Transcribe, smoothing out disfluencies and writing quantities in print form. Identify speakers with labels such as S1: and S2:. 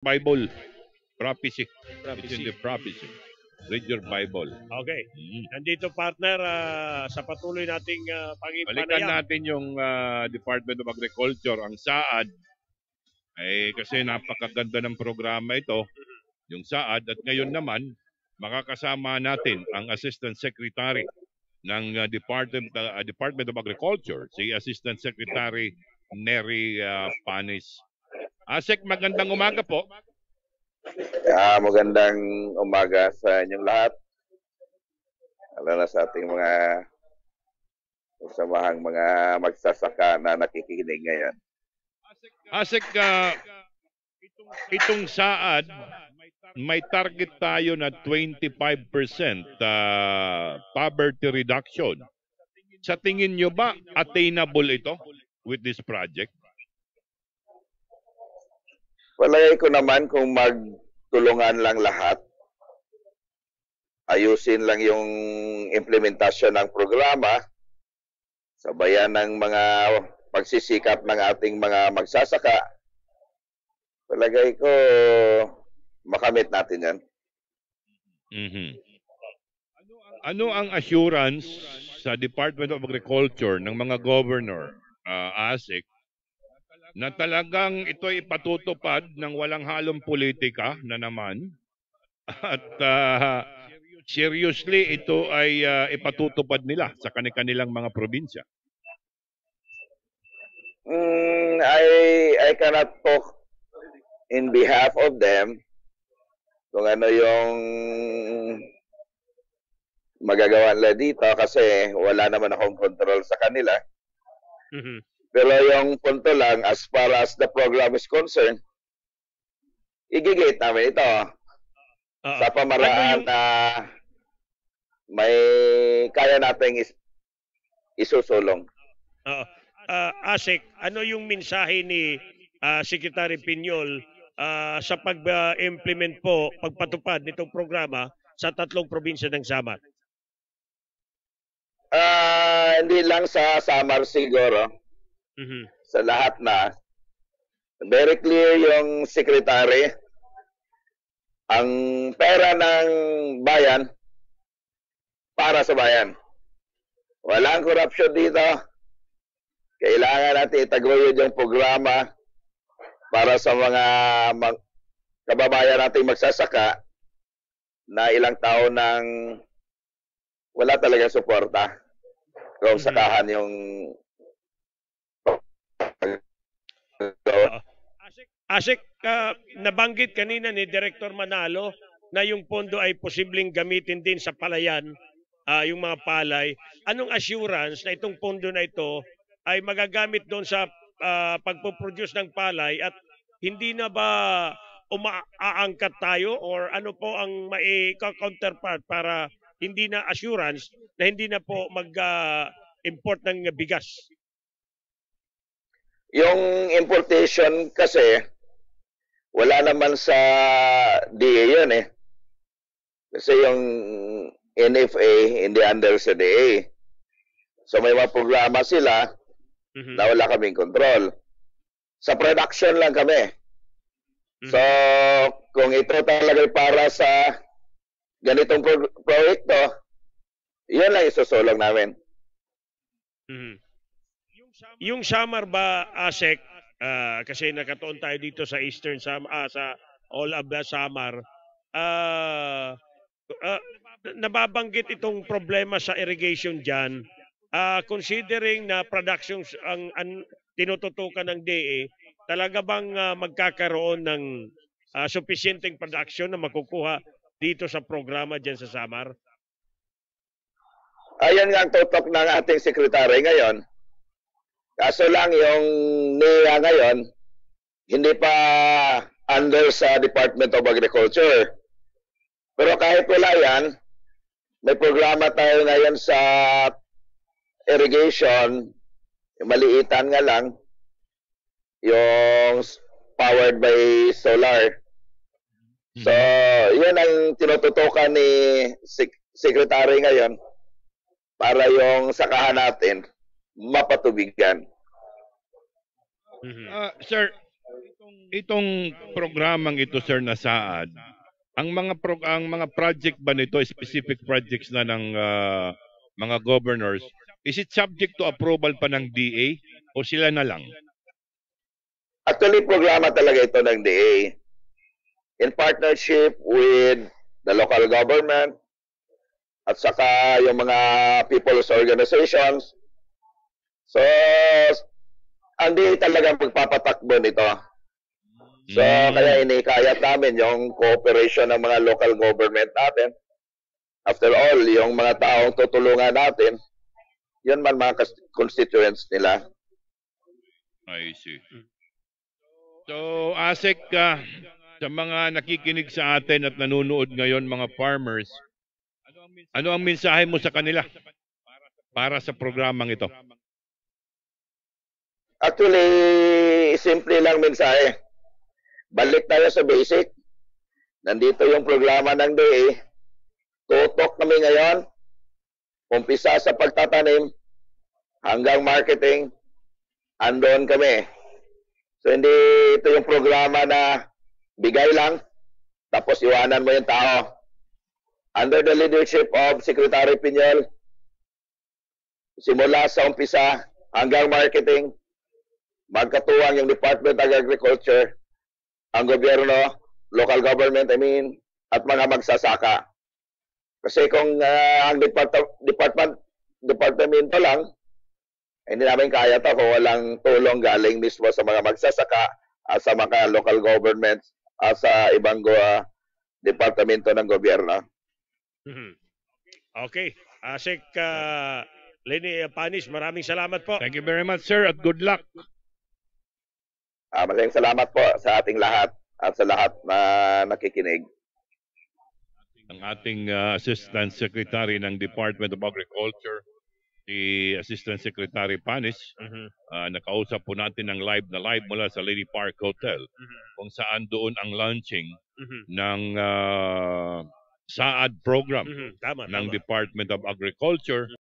S1: Bible. Prophecy. It's in
S2: Prophecy.
S1: the prophecy. Read your Bible.
S2: Okay.
S1: Mm.
S2: Nandito partner sa patuloy nating
S1: Balikan
S2: pangipanayam.
S1: natin yung Department of Agriculture, ang SAAD. Kasi napakaganda ng programa ito, yung SAAD. At ngayon naman, makakasama natin ang Assistant Secretary ng Department of Agriculture, si Assistant Secretary Neri Panis. Asek, magandang umaga po.
S3: Magandang umaga sa inyong lahat. Lalo na sa ating mga samahang mga magsasaka na nakikinig ngayon.
S1: Asek, itong SAAD, may target tayo na 25% poverty reduction. Sa tingin nyo ba attainable ito with this project?
S3: Palagay ko naman kung magtulungan lang lahat, ayusin lang yung implementasyon ng programa, sabayan ng mga pagsisikap ng ating mga magsasaka, palagay ko makamit natin yan.
S1: Mm-hmm. Ano ang assurance sa Department of Agriculture ng mga governor, ASIC, na talagang ito ay ipatutupad ng walang halong politika na naman at seriously ito ay ipatutupad nila sa kanilang mga probinsya?
S3: I cannot talk in behalf of them kung ano yung magagawa nila dito kasi wala naman akong control sa kanila. Mm-hmm. Pero yung punto lang, as far as the program is concerned, igigate namin ito sa pamaraan na may kaya nating isusulong.
S2: Asik, ano yung mensahe ni Secretary Piñol sa pag-implement po, pagpatupad nitong programa sa 3 probinsya ng Samar?
S3: Hindi lang sa Samar siguro. Mm-hmm. Sa lahat na. Very clear yung secretary. Ang pera ng bayan para sa bayan. Walang corruption dito. Kailangan natin itaguyod yung programa para sa mga kababayan nating magsasaka na ilang taon nang wala talagang suporta kung sakahan yung
S2: Asik, nabanggit kanina ni Director Manalo na yung pondo ay posibleng gamitin din sa palayan, yung mga palay. Anong assurance na itong pondo na ito ay magagamit doon sa pagpo-produce ng palay at hindi na ba umaangkat tayo or ano po ang mai-counterpart para hindi na assurance na hindi na po mag-import ng bigas?
S3: Yung importation kasi, wala naman sa DA yun eh. Kasi yung NFA, hindi under sa DA. So may mga programa sila na wala kaming control. Sa production lang kami. So kung ito talaga para sa ganitong proyekto, yun lang isusulong namin.
S2: Yung Samar ba, Asek, kasi nakatuon tayo dito sa Eastern Samar, sa all of the Samar, nababanggit itong problema sa irrigation dyan, considering na production ang tinututukan ng DA, talaga bang magkakaroon ng sufficienteng production na makukuha dito sa programa dyan sa Samar?
S3: Ayan nga ang tutok ng ating sekretary ngayon. Kaso lang yung NEA ngayon, hindi pa under sa Department of Agriculture. Pero kahit wala yan, may programa tayo ngayon sa irrigation, maliitan nga lang, yung powered by solar. So, yun ang tinututukan ni Secretary ngayon para yung sakahan natin mapatubigan.
S1: Sir, Itong programang ito, sir, na SAAD, ang mga project ba nito, specific projects na ng mga governors, is it subject to approval pa ng DA o sila na lang?
S3: Actually, programa talaga ito ng DA in partnership with the local government at saka yung mga people's organizations. So, ang DA talaga magpapatakbo nito. So, kaya inikayat namin yung cooperation ng mga local government natin. After all, yung mga taong tutulungan natin, yun man mga constituents nila.
S1: I see. So, ASEC, sa mga nakikinig sa atin at nanonood ngayon, mga farmers, ano ang mensahe mo sa kanila para sa programang ito?
S3: Actually, simple lang mensahe. Balik tayo sa basic. Nandito yung programa ng DA. Tutok kami ngayon. Umpisa sa pagtatanim hanggang marketing. Andon kami. So hindi ito yung programa na bigay lang tapos iwanan mo yung tao. Under the leadership of Secretary Piñol, simula sa umpisa hanggang marketing, magkatuwang yung Department of Agriculture, ang gobyerno, local government, at mga magsasaka. Kasi kung ang departamento lang, hindi namin kaya to kung walang tulong galing mismo sa mga magsasaka, sa mga local governments, sa ibang departamento ng gobyerno.
S2: Okay. Asik Lenny Panis, maraming salamat po.
S1: Thank you very much, sir, at good luck.
S3: Maraming salamat po sa ating lahat at sa lahat na nakikinig.
S1: Ang ating Assistant Secretary ng Department of Agriculture, si Assistant Secretary Panis, nakausap po natin ng live mula sa Lady Park Hotel, kung saan doon ang launching ng SAAD program ng Department of Agriculture